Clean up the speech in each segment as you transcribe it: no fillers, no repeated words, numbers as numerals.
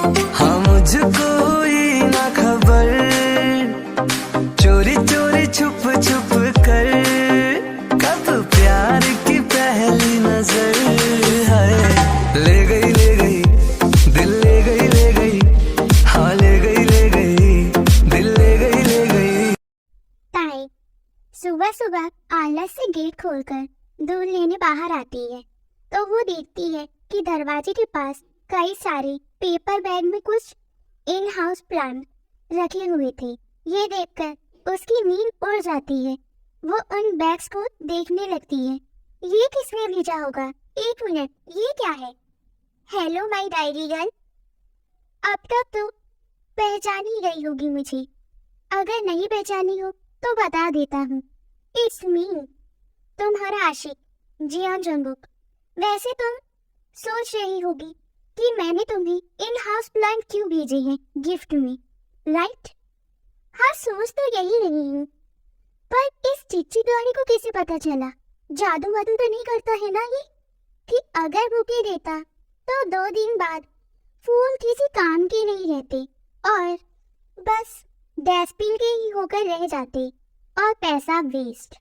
हाँ मुझको ही ना खबर, चोरी चोरी छुप छुप कर, कब प्यार की पहली नजर है। ले गई दिल, ले गई, हाँ ले गई दिल, ले गई। ताई सुबह सुबह आलस से गेट खोलकर दूध लेने बाहर आती है तो वो देखती है कि दरवाजे के पास कई सारे पेपर बैग में कुछ इन हाउस प्लांट रखे हुए थे। ये देखकर उसकी नींद उड़ जाती है। वो उन बैग्स को देखने लगती है। ये किसने भेजा होगा? एक मिनट, ये क्या है? Hello my diary girl. अब तक तो पहचान ही गई होगी मुझे। अगर नहीं पहचानी हो तो बता देता हूँ, इट्स मी, तुम्हारा आशिक जियान जंगकुक। वैसे तुम सोच रही होगी कि मैंने तुम्हें इन हाउस प्लांट क्यों भेजे हैं गिफ्ट में, राइट? हाँ, सोच तो यही रही हूँ, पर इस चिट्ठी गाड़ी को कैसे पता चला? जादू वादू तो नहीं करता है ना ये, कि अगर बुके देता तो 2 दिन बाद फूल किसी काम के नहीं रहते और बस डस्टबिन के ही होकर रह जाते और पैसा वेस्ट।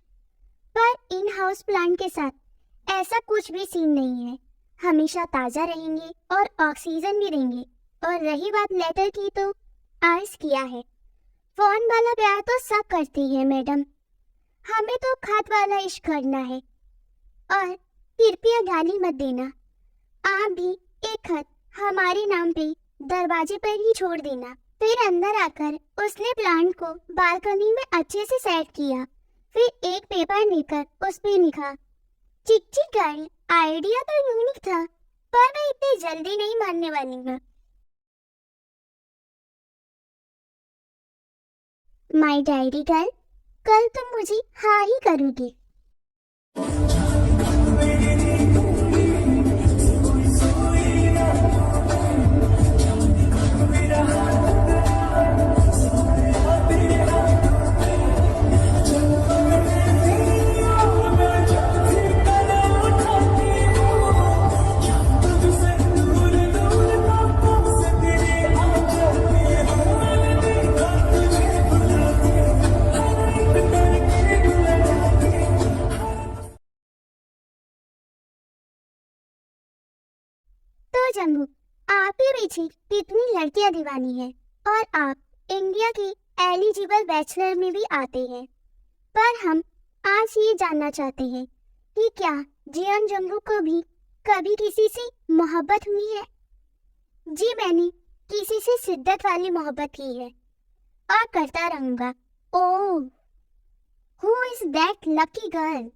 पर इन हाउस प्लांट के साथ ऐसा कुछ भी सीन नहीं है। हमेशा ताजा रहेंगे और ऑक्सीजन भी देंगे। और रही बात लेटर की, तो अर्ज किया है। फोन वाला प्यार तो सब करती है मैडम, हमें तो खत वाला इश्क करना है। और कृपया गाली मत देना, आप भी एक खत हमारे नाम पे दरवाजे पर ही छोड़ देना। फिर अंदर आकर उसने प्लांट को बालकनी में अच्छे से सेट किया। फिर एक पेपर लेकर उस पे लिखा, चिट्ठी गर्ल। आइडिया तो यूनिक था, पर मैं इतनी जल्दी नहीं मानने वाली हूँ। माय डायरी गर्ल, कल तुम मुझे हाँ ही करोगी। तो जंगू, आपके पीछे कितनी लड़कियां दीवानी है और आप इंडिया की एलिजिबल बैचलर में भी आते हैं। पर हम आज ये जानना चाहते हैं कि क्या जियान जंगकुक को भी कभी किसी से मोहब्बत हुई है? जी, मैंने किसी से शिद्दत वाली मोहब्बत की है और करता रहूंगा। Oh, who is that lucky girl?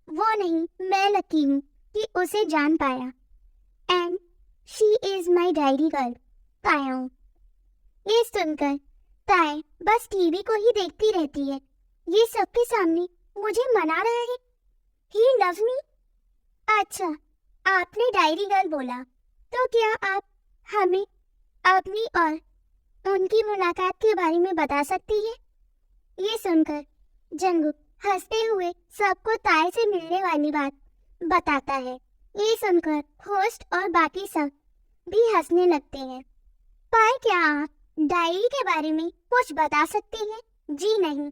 वो नहीं, मैं लकी हूँ कि उसे जान पाया। And she is my diary girl ताया। ये सुनकर ताय बस टीवी को ही देखती रहती है। ये सबके सामने मुझे मना रहा है। He loves me. अच्छा, आपने डायरी गर्ल बोला, तो क्या आप हमें अपनी और उनकी मुलाकात के बारे में बता सकती है? ये सुनकर जंगकुक हंसते हुए सबको ताय से मिलने वाली बात बताता है। ये सुनकर होस्ट और बाकी सब भी हंसने लगते हैं। पर क्या आप डायरी के बारे में कुछ बता सकते हैं? जी नहीं,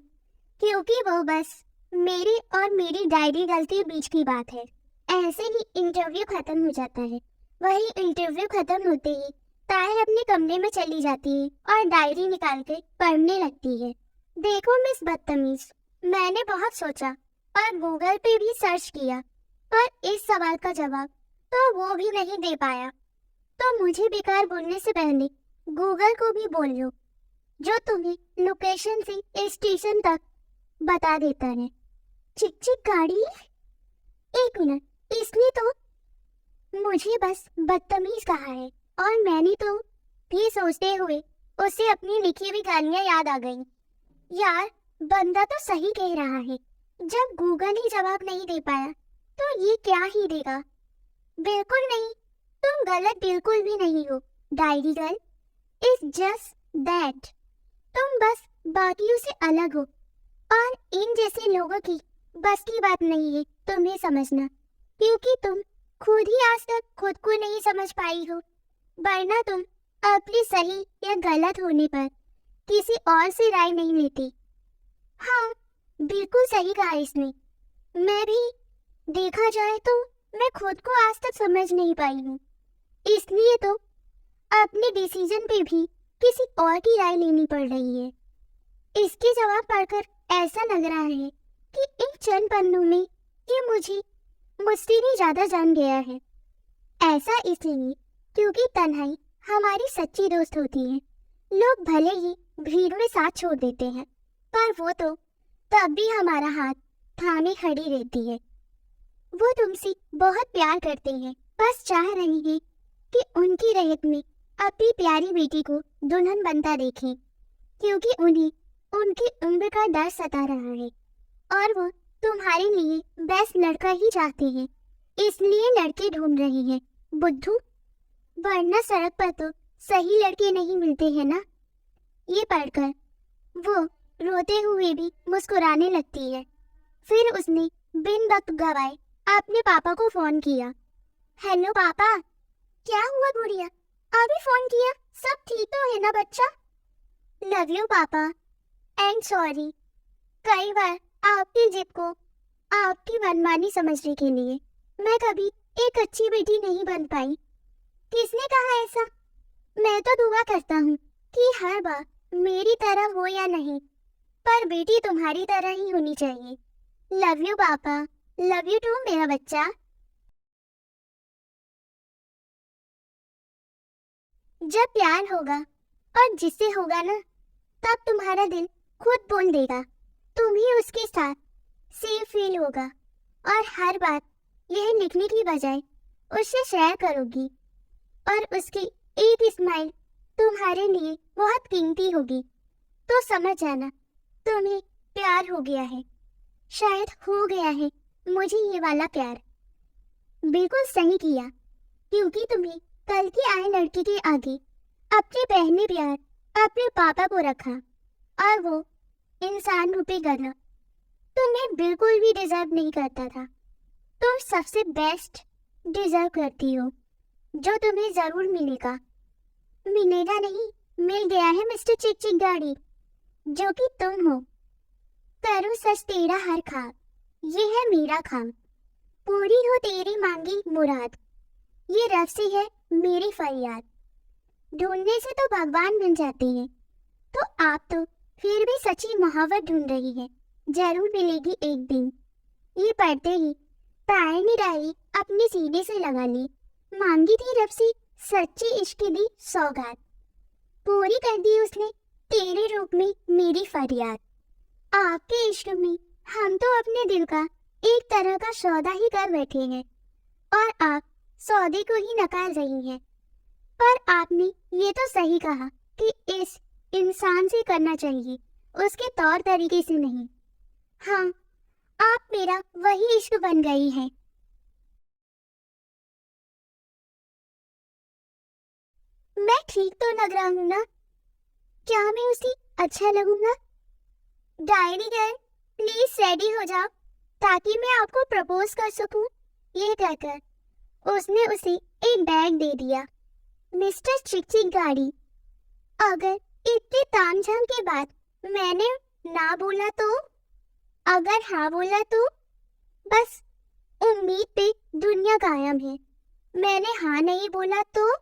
क्योंकि वो बस मेरे और मेरी डायरी गर्ल के बीच की बात है। ऐसे ही इंटरव्यू खत्म हो जाता है। वही इंटरव्यू खत्म होते ही ताय अपने कमरे में चली जाती है और डायरी निकाल के पढ़ने लगती है। देखो मिस बदतमीज, मैंने बहुत सोचा और गूगल पे भी सर्च किया, पर इस सवाल का जवाब तो वो भी नहीं दे पाया। तो मुझे बेकार बोलने से पहले गूगल को भी बोल लो, जो तुम्हें लोकेशन से स्टेशन तक बता देता है। चिक चिक गाड़ी। एक मिनट, इसने तो मुझे बस बदतमीज कहा है और मैंने तो भी सोचते हुए उसे अपनी लिखी हुई गालियां याद आ गई। यार, बंदा तो सही कह रहा है। जब गूगल ही जवाब नहीं दे पाया तो ये क्या ही देगा? बिल्कुल नहीं, तुम गलत बिल्कुल भी नहीं हो। Diary girl is just that. तुम बस बाकियों से अलग हो और इन जैसे लोगों की बस की बात नहीं है तुम्हें समझना, क्योंकि तुम खुद ही आज तक खुद को नहीं समझ पाई हो, वरना तुम अपनी सही या गलत होने पर किसी और से राय नहीं लेती। हाँ, बिल्कुल सही कहा इसने। मैं भी देखा जाए तो मैं खुद को आज तक समझ नहीं पाई हूँ, इसलिए तो अपने डिसीजन पे भी किसी और की राय लेनी पड़ रही है। इसके जवाब पढ़कर ऐसा लग रहा है कि इन चंद पन्नों में ये मुझसे भी ज्यादा जान गया है। ऐसा इसलिए क्योंकि तन्हाई हमारी सच्ची दोस्त होती है। लोग भले ही भीड़ में साथ छोड़ देते हैं, पर वो तो तब भी हमारा हाथ थामे खड़ी रहती है। वो तुमसे बहुत प्यार करते हैं, बस चाह रही है कि उनकी रैयत में अपनी प्यारी बेटी को दुल्हन बनता देखें, क्योंकि उन्हें उनकी उम्र का डर सता रहा है और वो तुम्हारे लिए बेस्ट लड़का ही चाहते हैं, इसलिए लड़के ढूंढ रही हैं। बुद्धू, वरना सड़क पर तो सही लड़के नहीं मिलते हैं ना। ये पढ़कर वो रोते हुए भी मुस्कुराने लगती है। फिर उसने बिन वक्त गवाए अपने पापा को फोन किया। हेलो पापा। क्या हुआ गुड़िया, अभी फोन किया? सब ठीक तो है ना बच्चा? लव यू पापा एंड सॉरी, कई बार आपकी जिद को आपकी मनमानी समझने के लिए मैं कभी एक अच्छी बेटी नहीं बन पाई। किसने कहा ऐसा? मैं तो दुआ करता हूँ कि हर बार मेरी तरह हो या नहीं, पर बेटी तुम्हारी तरह ही होनी चाहिए। लव यू पापा, लव यू टू मेरा बच्चा। जब प्यार होगा और जिससे होगा ना, तब तुम्हारा दिल खुद बोल देगा। तुम्हें उसके साथ सेफ फील होगा और हर बात यह लिखने की बजाय उससे शेयर करोगी और उसकी एक स्माइल तुम्हारे लिए बहुत कीमती होगी। तो समझ जाना तुम्हें प्यार हो गया है, शायद हो गया है मुझे ये वाला प्यार। बिल्कुल सही किया, क्योंकि तुम्हें कल की आए लड़की के आगे अपने पहले प्यार अपने पापा को रखा और वो इंसान रूपी गधा तुम्हें बिल्कुल भी डिजर्व नहीं करता था। तुम सबसे बेस्ट डिजर्व करती हो, जो तुम्हें जरूर मिलेगा। मिलेगा नहीं, मिल गया है मिस्टर चिक चिक गाड़ी, जो कि तुम हो। करूँ सच तेरा हर ख्वाब, ये है मेरा खाम। पूरी हो तेरी मांगी मुराद, ये रब से है मेरी फरियाद। ढूंढने से तो भगवान मिल जाते हैं, तो आप तो फिर भी सच्ची मोहब्बत ढूंढ रही है, जरूर मिलेगी एक दिन। ये पढ़ते ही ताए ने डायरी अपने सीने से लगा ली। मांगी थी रब से सच्ची इश्क दी सौगात, पूरी कर दी उसने तेरे रूप में मेरी फरियाद। आपके इश्क में हम तो अपने दिल का एक तरह का सौदा ही कर बैठे हैं और आप सौदे को ही नकार रही हैं। पर आपने ये तो सही कहा कि इस इंसान से करना चाहिए, उसके तौर तरीके से नहीं। हाँ, आप मेरा वही इश्क बन गई हैं। मैं ठीक तो लग रहा हूँ ना? क्या मैं उसे अच्छा लगूंगा? डायरी गर्ल, प्लीज रेडी हो जाओ ताकि मैं आपको प्रपोज कर सकूं। ये कहकर उसने उसे एक बैग दे दिया। मिस्टर चिक चिक गाड़ी, अगर इतने तामझाम के बाद मैंने ना बोला तो? अगर हाँ बोला तो? बस उम्मीद पे दुनिया कायम है। मैंने हाँ नहीं बोला तो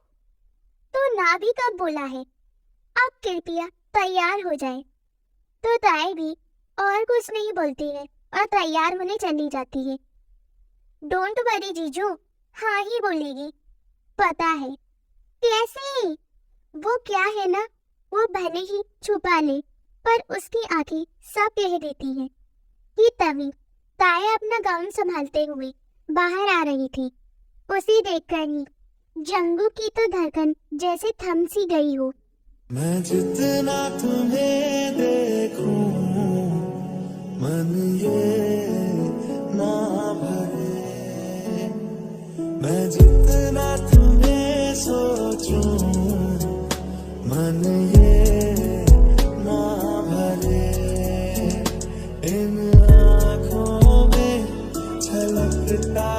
ना भी कब बोला है? अब कृपया तैयार हो जाए। तो ताई भी और कुछ नहीं बोलती है और तैयार होने चली जाती है। डोंट वरी जीजू, हाँ ही बोलेगी, पता है। कैसे? वो क्या है ना, वो भले ही छुपा ले, पर उसकी आंखें सब कह देती हैं कि तभी ताया अपना गाउन संभालते हुए बाहर आ रही थी। उसे देखकर ही जंगू की तो धड़कन जैसे थम सी गई हो। मैं जितना तुम्हें देखूं, मन ये ना भरे। मैं जितना तुम्हें सोचूं, मन ये ना भरे। इन आँखों में छलकता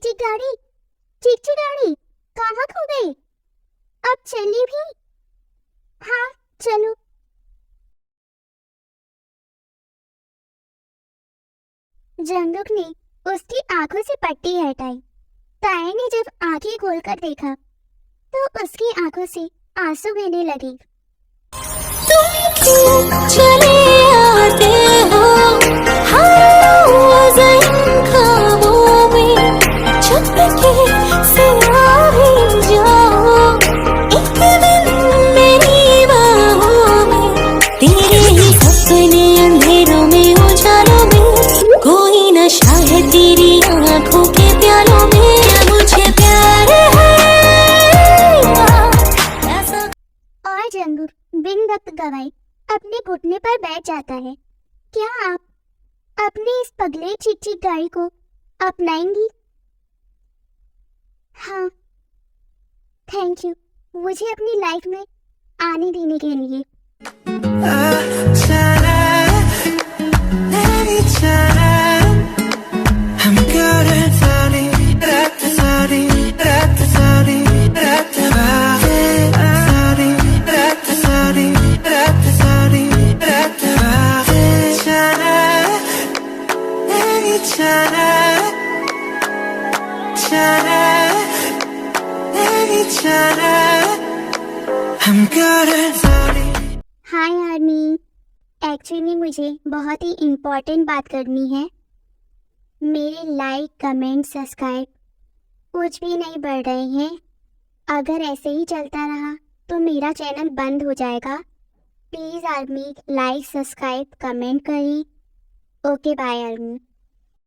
चिकचिक गाड़ी कहाँ खो गई? अब चली भी? हाँ चलो। जंगुक ने उसकी आंखों से पट्टी हटाई। ताए ने जब आंखें खोलकर देखा तो उसकी आंखों से आंसू बहने लगे। तुम क्यों चले आते हो हर रोज इन ख्वाबों में, चुपके से आ भी जाओ एक दिन मेरी बाहों में। तेरे ही सपने अंधेरों में उजालों में, कोई नशा है तेरी आंखों के प्यालों में। मुझे प्यार है ऐसा। और जंगुक बिन वक्त गवाए अपने घुटने पर बैठ जाता है। क्या आप अपने इस पगले चिकचिक गाड़ी को अपनाएंगी? हाँ, थैंक यू मुझे अपनी लाइफ में आने देने के लिए। हाय आर्मी, एक्चुअली मुझे बहुत ही इम्पोर्टेंट बात करनी है। मेरे लाइक कमेंट सब्सक्राइब कुछ भी नहीं बढ़ रहे हैं। अगर ऐसे ही चलता रहा तो मेरा चैनल बंद हो जाएगा। Please army like subscribe comment करें। Okay bye army.